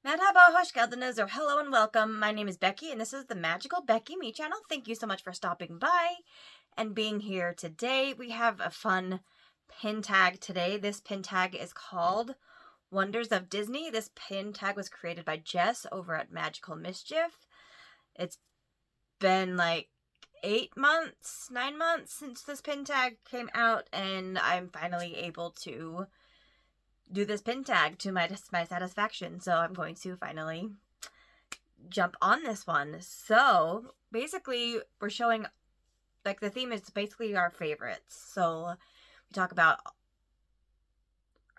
Merhaba, hoş geldiniz, or hello and welcome. My name is Becky, and this is the Magical Becky Me channel. Thank you so much for stopping by and being here today. We have a fun pin tag today. This pin tag is called Wonders of Disney. This pin tag was created by Jess over at Magical Mischief. It's been like 9 months since this pin tag came out, and I'm finally able to do this pin tag to my satisfaction. So I'm going to finally jump on this one. So basically we're showing, like, the theme is basically our favorites. So we talk about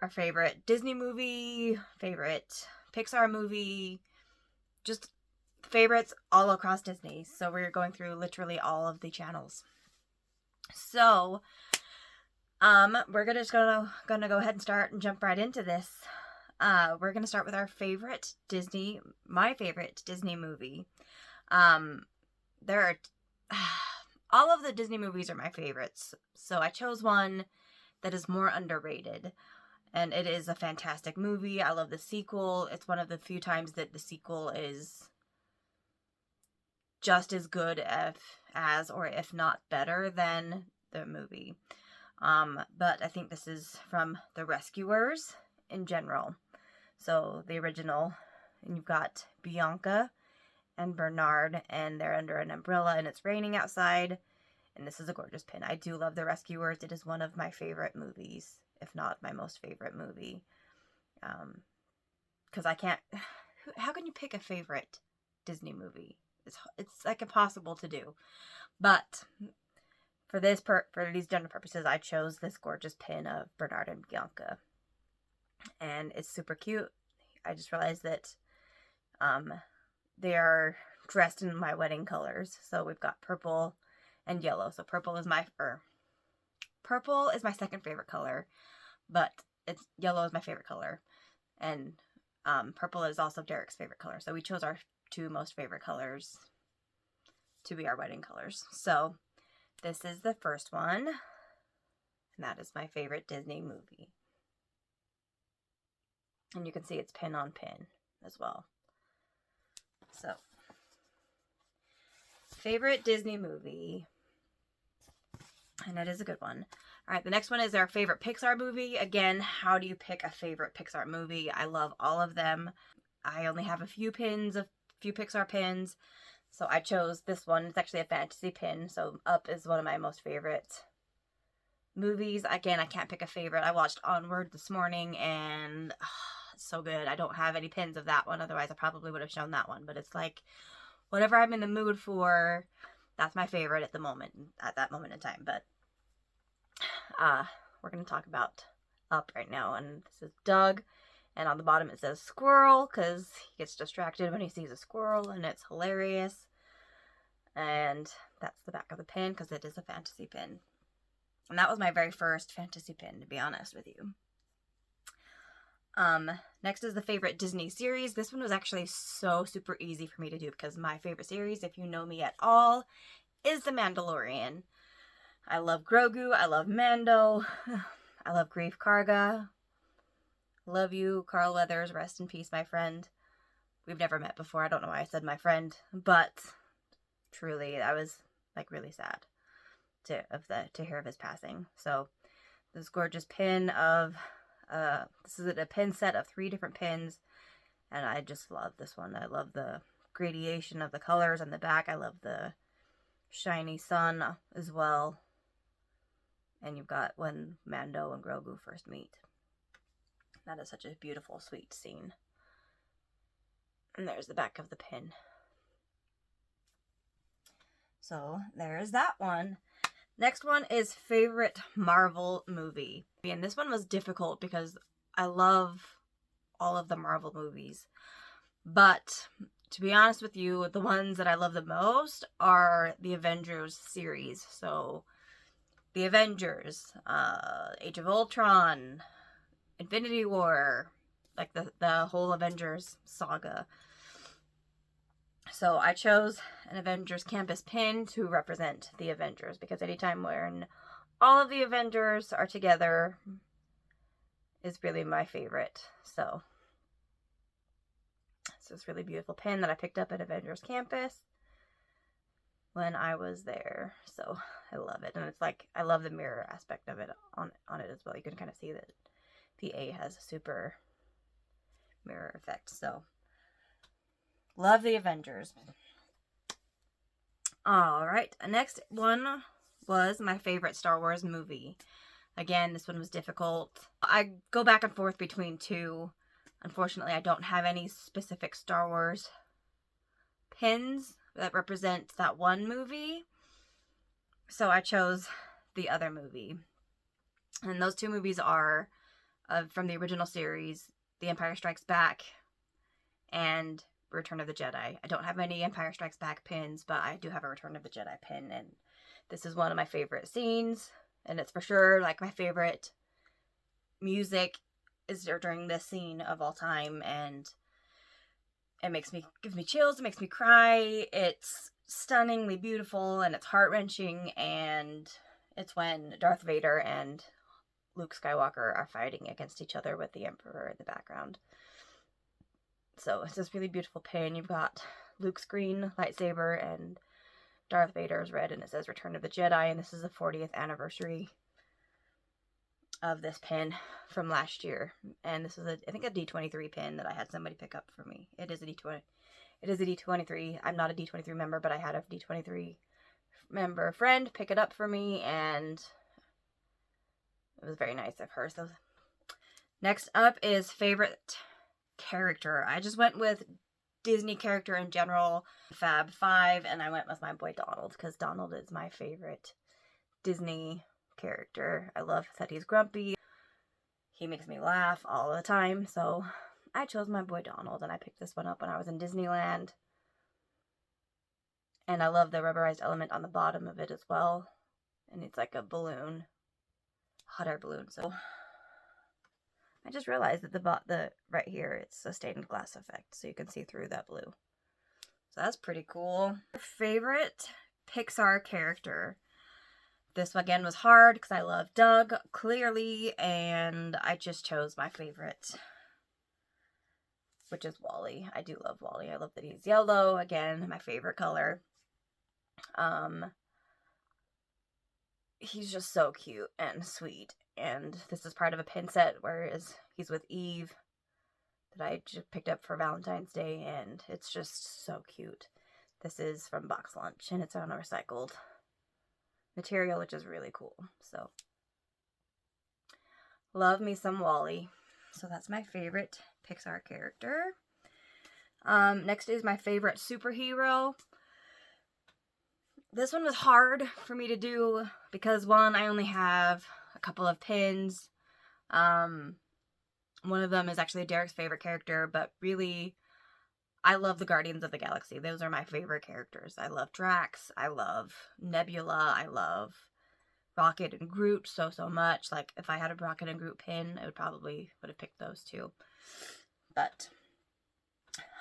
our favorite Disney movie, favorite Pixar movie, just favorites all across Disney. So we're going through literally all of the channels. So we're gonna go ahead and start and jump right into this. We're gonna start with our favorite my favorite Disney movie. There are all of the Disney movies are my favorites, so I chose one that is more underrated, and it is a fantastic movie. I love the sequel. It's one of the few times that the sequel is just as good or if not better than the movie. But I think this is from The Rescuers in general. So the original, and you've got Bianca and Bernard, and they're under an umbrella, and it's raining outside, and this is a gorgeous pin. I do love The Rescuers. It is one of my favorite movies, if not my most favorite movie. Because how can you pick a favorite Disney movie? It's like impossible to do. But for these general purposes, I chose this gorgeous pin of Bernard and Bianca. And it's super cute. I just realized that they are dressed in my wedding colors. So we've got purple and yellow. So purple is my second favorite color, but yellow is my favorite color. And purple is also Derek's favorite color. So we chose our two most favorite colors to be our wedding colors. So this is the first one, and that is my favorite Disney movie. And you can see it's pin on pin as well. So, favorite Disney movie, and it is a good one. All right, the next one is our favorite Pixar movie. Again, how do you pick a favorite Pixar movie? I love all of them. I only have a few Pixar pins. So I chose this one. It's actually a fantasy pin. So Up is one of my most favorite movies. Again, I can't pick a favorite. I watched Onward this morning, and it's so good. I don't have any pins of that one. Otherwise, I probably would have shown that one. But it's like, whatever I'm in the mood for, that's my favorite at that moment in time. But we're going to talk about Up right now. And this is Doug. And on the bottom it says squirrel, because he gets distracted when he sees a squirrel, and it's hilarious. And that's the back of the pin, because it is a fantasy pin. And that was my very first fantasy pin, to be honest with you. Next is the favorite Disney series. This one was actually so super easy for me to do, because my favorite series, if you know me at all, is The Mandalorian. I love Grogu. I love Mando. I love Greef Karga. Love you, Carl Weathers. Rest in peace, my friend. We've never met before. I don't know why I said my friend, but truly, I was like really sad to hear of his passing. So this gorgeous pin of this is a pin set of 3 different pins, and I just love this one. I love the gradation of the colors on the back. I love the shiny sun as well. And you've got when Mando and Grogu first meet. That is such a beautiful, sweet scene. And there's the back of the pin. So there's that one. Next one is favorite Marvel movie. And this one was difficult because I love all of the Marvel movies. But to be honest with you, the ones that I love the most are the Avengers series. So the Avengers, Age of Ultron, Infinity War, like the whole Avengers saga. So I chose an Avengers campus pin to represent the Avengers, because anytime when all of the Avengers are together is really my favorite. So this really beautiful pin that I picked up at Avengers Campus when I was there. So I love it. And it's like, I love the mirror aspect of it on it as well. You can kind of see that the A has a super mirror effect. So love the Avengers. Alright, next one was my favorite Star Wars movie. Again, this one was difficult. I go back and forth between two. Unfortunately, I don't have any specific Star Wars pins that represent that one movie. So I chose the other movie. And those two movies are from the original series, The Empire Strikes Back and Return of the Jedi. I don't have any Empire Strikes Back pins, but I do have a Return of the Jedi pin. And this is one of my favorite scenes. And it's for sure like my favorite music is during this scene of all time. And it gives me chills, it makes me cry. It's stunningly beautiful and it's heart-wrenching, and it's when Darth Vader and Luke Skywalker are fighting against each other with the Emperor in the background. So it's this really beautiful pin. You've got Luke's green lightsaber and Darth Vader's red, and it says Return of the Jedi, and this is the 40th anniversary of this pin from last year. And this is I think a D23 pin that I had somebody pick up for me. It is a D23. I'm not a D23 member, but I had a D23 member friend pick it up for me, and it was very nice of her. So next up is favorite character. I just went with Disney character in general, Fab Five, and I went with my boy Donald because Donald is my favorite Disney character. I love that he's grumpy. He makes me laugh all the time, so I chose my boy Donald, and I picked this one up when I was in Disneyland. And I love the rubberized element on the bottom of it as well. And it's like a balloon, hot air balloon. So I just realized that the right here, it's a stained glass effect, so you can see through that blue. So that's pretty cool. Favorite Pixar character. This again was hard because I love Doug, clearly, and I just chose my favorite, which is Wally. I do love Wally. I love that he's yellow. Again, my favorite color. He's just so cute and sweet. And this is part of a pin set, whereas he's with Eve that I just picked up for Valentine's Day, and it's just so cute. This is from Box Lunch, and it's on a recycled material, which is really cool. So love me some Wally. So that's my favorite Pixar character. Next is my favorite superhero. This one was hard for me to do because, one, I only have a couple of pins. One of them is actually Derek's favorite character, but really, I love the Guardians of the Galaxy. Those are my favorite characters. I love Drax. I love Nebula. I love Rocket and Groot so much. Like, if I had a Rocket and Groot pin, I would have picked those two. But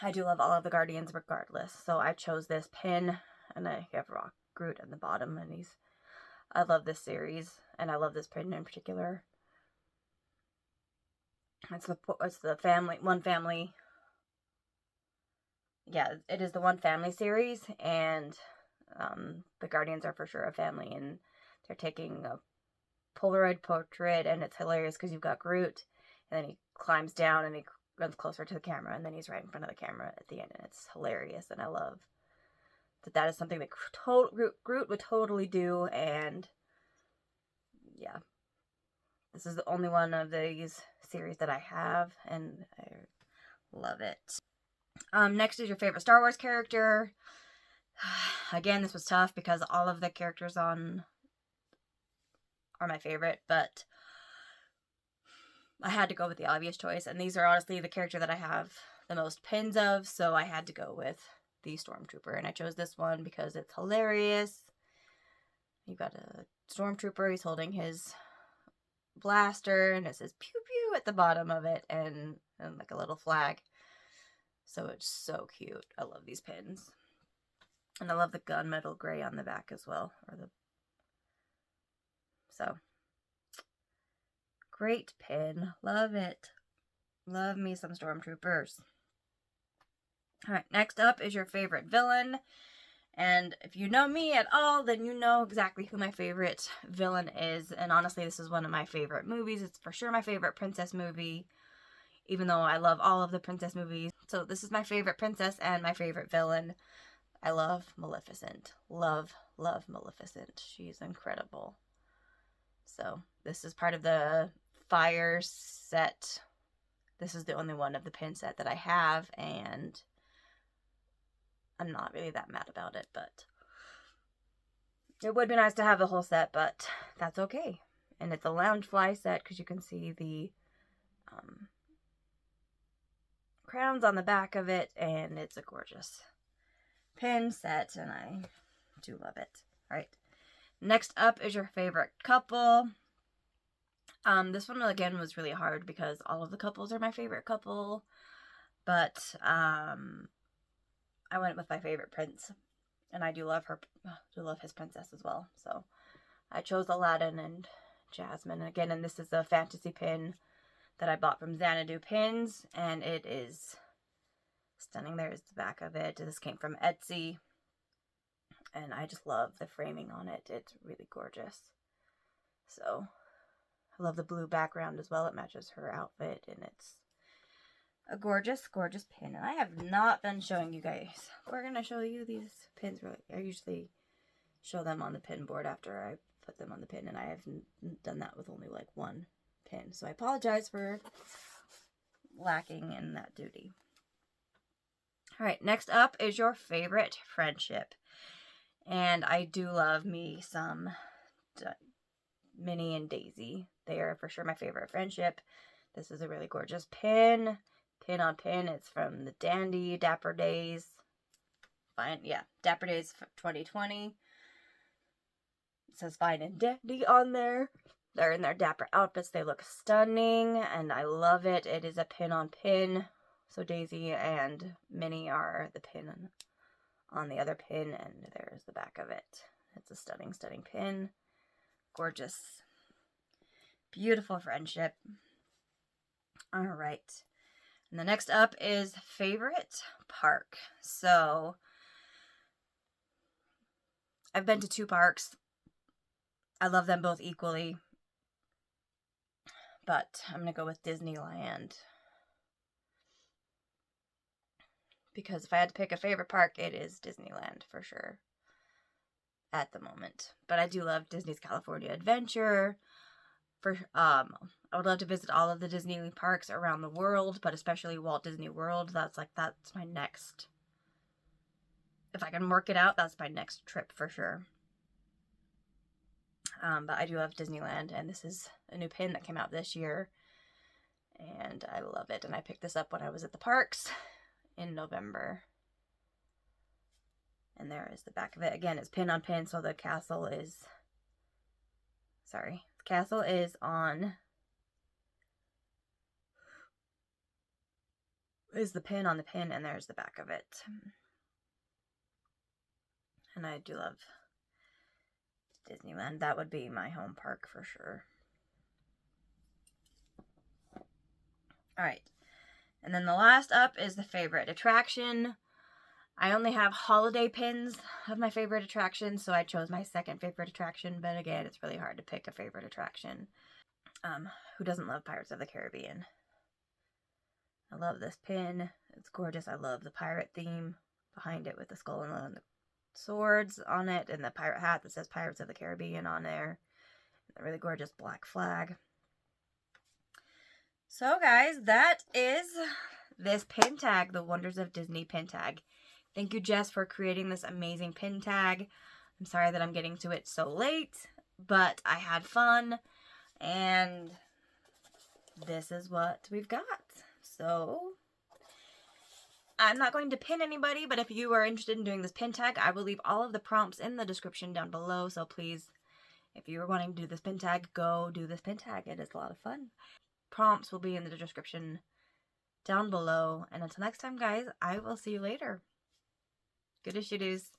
I do love all of the Guardians regardless. So I chose this pin, and I have Groot at the bottom, and I love this series, and I love this pin in particular. It's the family, one family. Yeah, it is the One Family series, and the Guardians are for sure a family, and they're taking a Polaroid portrait, and it's hilarious because you've got Groot, and then he climbs down, and he runs closer to the camera, and then he's right in front of the camera at the end, and it's hilarious, and I love that is something that Groot would totally do, and yeah, this is the only one of these series that I have, and I love it. Next is your favorite Star Wars character. Again, this was tough because all of the characters on are my favorite, but I had to go with the obvious choice, and these are honestly the character that I have the most pins of, so I had to go with the Stormtrooper, and I chose this one because it's hilarious. You've got a Stormtrooper, he's holding his blaster, and it says pew pew at the bottom of it, and like a little flag. So it's so cute. I love these pins. And I love the gunmetal gray on the back as well. So, great pin. Love it. Love me some Stormtroopers. Alright, next up is your favorite villain. And if you know me at all, then you know exactly who my favorite villain is. And honestly, this is one of my favorite movies. It's for sure my favorite princess movie, even though I love all of the princess movies. So this is my favorite princess and my favorite villain. I love Maleficent. Love, love Maleficent. She's incredible. So this is part of the fire set. This is the only one of the pin set that I have, and I'm not really that mad about it, but it would be nice to have the whole set, but that's okay. And it's a Loungefly set because you can see the crowns on the back of it, and it's a gorgeous pin set, and I do love it. All right, next up is your favorite couple. This one again was really hard because all of the couples are my favorite couple, but I went with my favorite prince, and I do love his princess as well. So I chose Aladdin and Jasmine again, and this is a fantasy pin that I bought from Xanadu Pins, and it is stunning. There's the back of it. This came from Etsy, and I just love the framing on it. It's really gorgeous. So I love the blue background as well. It matches her outfit, and it's a gorgeous, gorgeous pin. And I have not been showing you guys. We're going to show you these pins. I usually show them on the pin board after I put them on the pin, and I haven't done that with only like one pin. So I apologize for lacking in that duty. All right, next up is your favorite friendship. And I do love me some Minnie and Daisy. They are for sure my favorite friendship. This is a really gorgeous pin. Pin on pin. It's from the Dandy Dapper Days. Fine, yeah, Dapper Days 2020. It says Fine and Dandy on there. They're in their dapper outfits. They look stunning, and I love it. It is a pin on pin. So Daisy and Minnie are the pin on the other pin, and there's the back of it. It's a stunning, stunning pin. Gorgeous. Beautiful friendship. All right. And the next up is favorite park. So I've been to 2 parks. I love them both equally. But I'm going to go with Disneyland. Because if I had to pick a favorite park, it is Disneyland for sure. At the moment. But I do love Disney's California Adventure. I would love to visit all of the Disney parks around the world, but especially Walt Disney World. That's my next. If I can work it out, that's my next trip for sure. But I do love Disneyland, and this is a new pin that came out this year, and I love it. And I picked this up when I was at the parks in November. And there is the back of it. Again, it's pin on pin, so the castle is on is the pin on the pin, and there's the back of it. And I do love Disneyland. That would be my home park for sure. Alright. And then the last up is the favorite attraction. I only have holiday pins of my favorite attraction, so I chose my second favorite attraction. But again, it's really hard to pick a favorite attraction. Who doesn't love Pirates of the Caribbean? I love this pin. It's gorgeous. I love the pirate theme behind it with the skull and the swords on it, and the pirate hat that says Pirates of the Caribbean on there. A really gorgeous black flag. So guys, that is this pin tag, the Wonders of Disney pin tag. Thank you, Jess, for creating this amazing pin tag. I'm sorry that I'm getting to it so late, but I had fun, and this is what we've got. So I'm not going to pin anybody, but if you are interested in doing this pin tag, I will leave all of the prompts in the description down below. So please, if you are wanting to do this pin tag, go do this pin tag. It is a lot of fun. Prompts will be in the description down below. And until next time, guys, I will see you later. Good issue, dudes.